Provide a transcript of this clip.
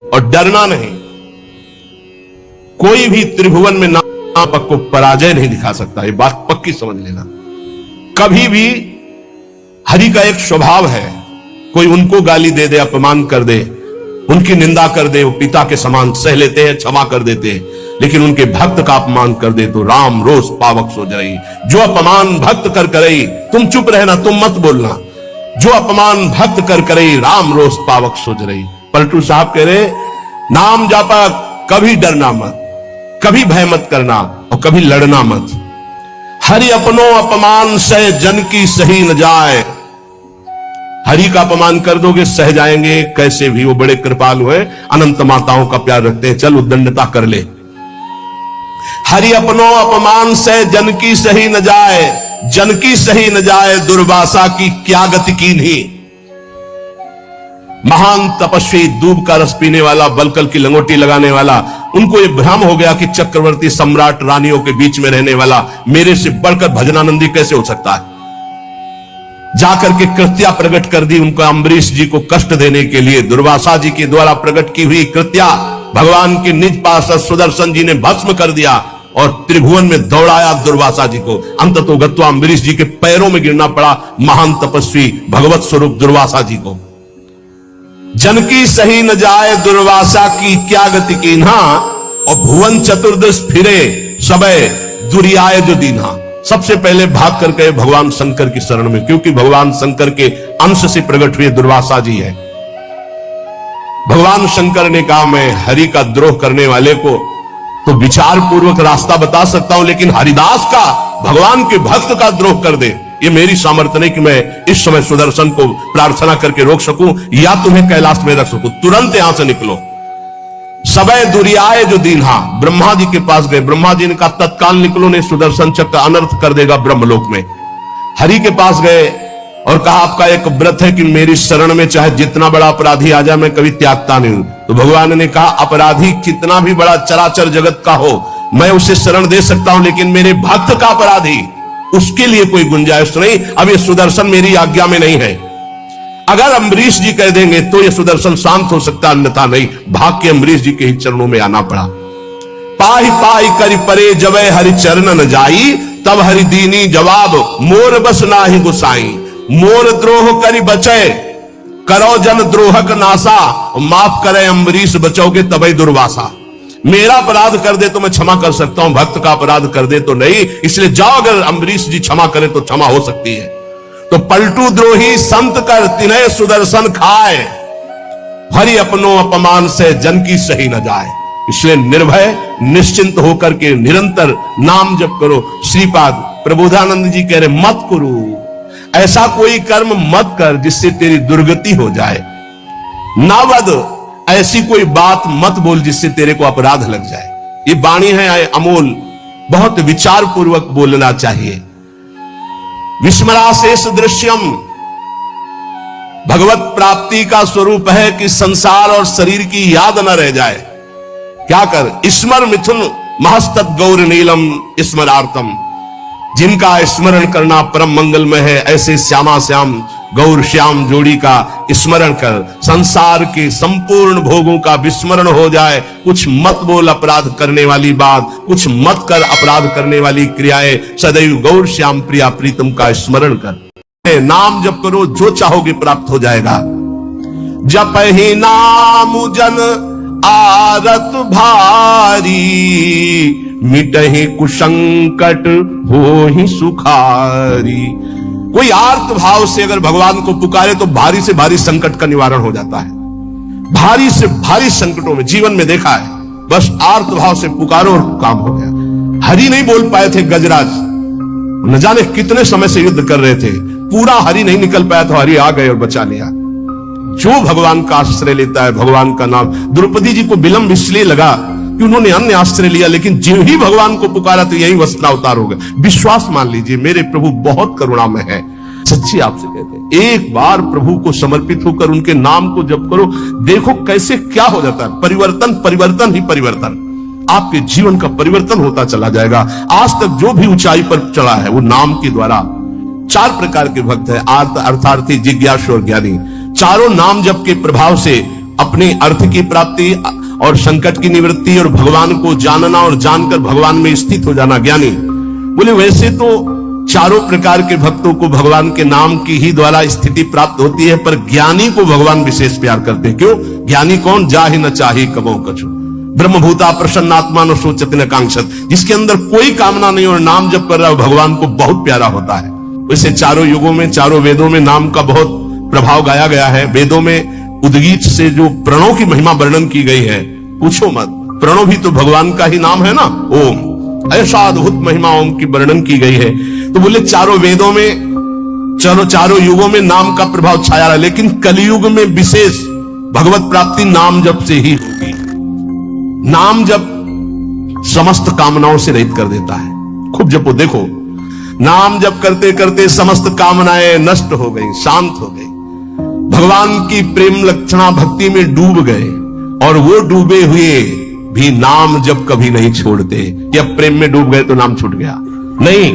और डरना नहीं। कोई भी त्रिभुवन में नापक को पराजय नहीं दिखा सकता, ये बात पक्की समझ लेना। कभी भी हरि का एक स्वभाव है, कोई उनको गाली दे दे, अपमान कर दे, उनकी निंदा कर दे, वो पिता के समान सह लेते हैं, क्षमा कर देते हैं। लेकिन उनके भक्त का अपमान कर दे तो राम रोष पावक सो जरई। जो अपमान भक्त कर करई, तुम चुप रहना, तुम मत बोलना। जो अपमान भक्त कर करई, राम रोष पावक सो जरई। पलटू साहब कह रहे, नाम जापा कभी डरना मत, कभी भय मत करना और कभी लड़ना मत। हरि अपनो अपमान सह जन की सही न जाए। हरि का अपमान कर दोगे सह जाएंगे कैसे भी, वो बड़े कृपालु हैं, अनंत माताओं का प्यार रखते हैं, चल उद्दंडता कर ले। हरि अपनो अपमान सह जन की सही न जाए, जन की सही न जाए, दुर्वासा की क्या गति कीन्ही। महान तपस्वी, दूब का रस पीने वाला, बलकल की लंगोटी लगाने वाला, उनको यह भ्रम हो गया कि चक्रवर्ती सम्राट रानियों के बीच में रहने वाला मेरे से बढ़कर भजनानंदी कैसे हो सकता है। जाकर के कृत्या प्रकट कर दी उनका, अम्बरीश जी को कष्ट देने के लिए दुर्वासा जी के द्वारा प्रकट की हुई कृत्या भगवान के निज पार्षद सुदर्शन जी ने भस्म कर दिया और त्रिभुवन में दौड़ाया दुर्वासा जी को। अंततोगत्वा अम्बरीश जी के पैरों में गिरना पड़ा महान तपस्वी भगवत स्वरूप दुर्वासा जी को। जन की सही न जाए, दुर्वासा की क्या गति कीन्हा, और भुवन चतुर्दश फिरे सबे दुरियाए जो दीन्हा। सबसे पहले भाग कर गए भगवान शंकर की शरण में, क्योंकि भगवान शंकर के अंश से प्रकट हुए दुर्वासा जी है। भगवान शंकर ने कहा, मैं हरि का द्रोह करने वाले को तो विचार पूर्वक रास्ता बता सकता हूं, लेकिन हरिदास का, भगवान के भक्त का द्रोह कर दे, ये मेरी सामर्थ्य नहीं कि मैं इस समय सुदर्शन को प्रार्थना करके रोक सकूं या तुम्हें कैलाश में रख सकूं। तुरंत यहां से निकलो। सबे दुरियाए जो दीन्हा, ब्रह्मा जी के पास गए। ब्रह्मा जी ने कहा तत्काल निकलो, नहीं सुदर्शन चक्र अनर्थ कर देगा ब्रह्मलोक में। हरि के पास गए और कहा आपका एक व्रत है कि मेरी शरण में चाहे जितना बड़ा अपराधी आ जाए मैं कभी त्यागता नहीं हूं। तो भगवान ने कहा अपराधी कितना भी बड़ा चराचर जगत का हो मैं उसे शरण दे सकता हूं, लेकिन मेरे भक्त का अपराधी, उसके लिए कोई गुंजाइश नहीं। अब ये सुदर्शन मेरी आज्ञा में नहीं है। अगर अम्बरीश जी कह देंगे तो ये सुदर्शन शांत हो सकता, अन्यथा नहीं। भाग के अम्बरीश जी के ही चरणों में आना पड़ा। पाही पाही करि परे जबे हरि चरण न जाई, तब हरि दीनी जवाब मोर बस नाही गुसाई। मोर द्रोह करि बचे, करो जन द्रोहक नासा, माफ करे अम्बरीश बचोगे तबे दुर्वासा। मेरा अपराध कर दे तो मैं क्षमा कर सकता हूं, भक्त का अपराध कर दे तो नहीं। इसलिए जाओ, अगर अम्बरीश जी क्षमा करें तो क्षमा हो सकती है। तो पलटू द्रोही संत कर तिन्हे सुदर्शन खाए, हरि अपनो अपमान से जन की सही न जाए। इसलिए निर्भय निश्चिंत होकर के निरंतर नाम जप करो। श्रीपाद प्रबोधानंद जी कह रहे मत करो, ऐसा कोई कर्म मत कर जिससे तेरी दुर्गति हो जाए। नावद, ऐसी कोई बात मत बोल जिससे तेरे को अपराध लग जाए। ये वाणी है अमोल, बहुत विचार पूर्वक बोलना चाहिए। विस्मराशेष दृश्यम, भगवत प्राप्ति का स्वरूप है कि संसार और शरीर की याद न रह जाए। क्या कर, स्मर मिथुन महस्तत् गौर नीलम स्मरार्थम। जिनका स्मरण करना परम मंगलमय है, ऐसे श्यामा श्याम गौर श्याम जोड़ी का स्मरण कर, संसार के संपूर्ण भोगों का विस्मरण हो जाए। कुछ मत बोल अपराध करने वाली बात, कुछ मत कर अपराध करने वाली क्रियाएं। सदैव गौर श्याम प्रिया प्रीतम का स्मरण कर। नाम जप करो, जो चाहोगे प्राप्त हो जाएगा। जप ही नाम जन आरत भारी, मिटहि कुसंकट होहि सुखारी। कोई आर्त भाव से अगर भगवान को पुकारे तो भारी से भारी संकट का निवारण हो जाता है। भारी से भारी संकटों में जीवन में देखा है, बस आर्त भाव से पुकारो और काम हो गया। हरि नहीं बोल पाए थे गजराज, न जाने कितने समय से युद्ध कर रहे थे, पूरा हरि नहीं निकल पाया तो हरि आ गए और बचा लिया। जो भगवान का आश्रय लेता है, भगवान का नाम। द्रौपदी जी को विलंब इसलिए लगा कि उन्होंने अन्य आश्रय लिया, लेकिन जो ही भगवान को पुकारा तो यही वस्त्रावतार हो गया। विश्वास मान लीजिए, मेरे प्रभु बहुत करुणामय है। सच्ची आपसे कहते हैं, एक बार प्रभु को समर्पित होकर उनके नाम को जप करो, देखो कैसे क्या हो जाता है। परिवर्तन परिवर्तन ही परिवर्तन, आपके जीवन का परिवर्तन होता चला जाएगा। आज तक जो भी ऊंचाई पर चढ़ा है वो नाम के द्वारा। 4 प्रकार के भक्त है, आर्त, अर्थार्थी, जिज्ञासु और ज्ञानी। चारों नाम जप के प्रभाव से अपने अर्थ की प्राप्ति और संकट की निवृत्ति और भगवान को जानना और जानकर भगवान में स्थित हो जाना ज्ञानी। बोले वैसे तो चारों प्रकार के भक्तों को भगवान के नाम की ही द्वारा स्थिति प्राप्त होती है, पर ज्ञानी को भगवान विशेष प्यार करते हैं। क्यों? ज्ञानी कौन? जाहि न चाही कबो कछु, ब्रह्मभूता प्रसन्नात्मा न सोचति न कांक्षत, जिसके अंदर कोई कामना नहीं और नाम जप कर रहा है भगवान को बहुत प्यारा होता है। वैसे चारों युगों में, चारों वेदों में नाम का बहुत प्रभाव गाया गया है। वेदों में उद्गीत से जो प्रणों की महिमा वर्णन की गई है, पूछो मत, प्रणव भी तो भगवान का ही नाम है ना, ओम। ऐसा अद्भुत महिमा ओम की वर्णन की गई है। तो बोले चारों वेदों में, चलो चारों युगों में नाम का प्रभाव छाया रहा, लेकिन कलयुग में विशेष भगवत प्राप्ति नाम जप से ही होगी। नाम जप समस्त कामनाओं से रहित कर देता है। खूब जपो, देखो नाम जप करते करते समस्त कामनाएं नष्ट हो गई, शांत हो गई, भगवान की प्रेम लक्षणा भक्ति में डूब गए, और वो डूबे हुए भी नाम जब कभी नहीं छोड़ते। जब प्रेम में डूब गए तो नाम छूट गया नहीं।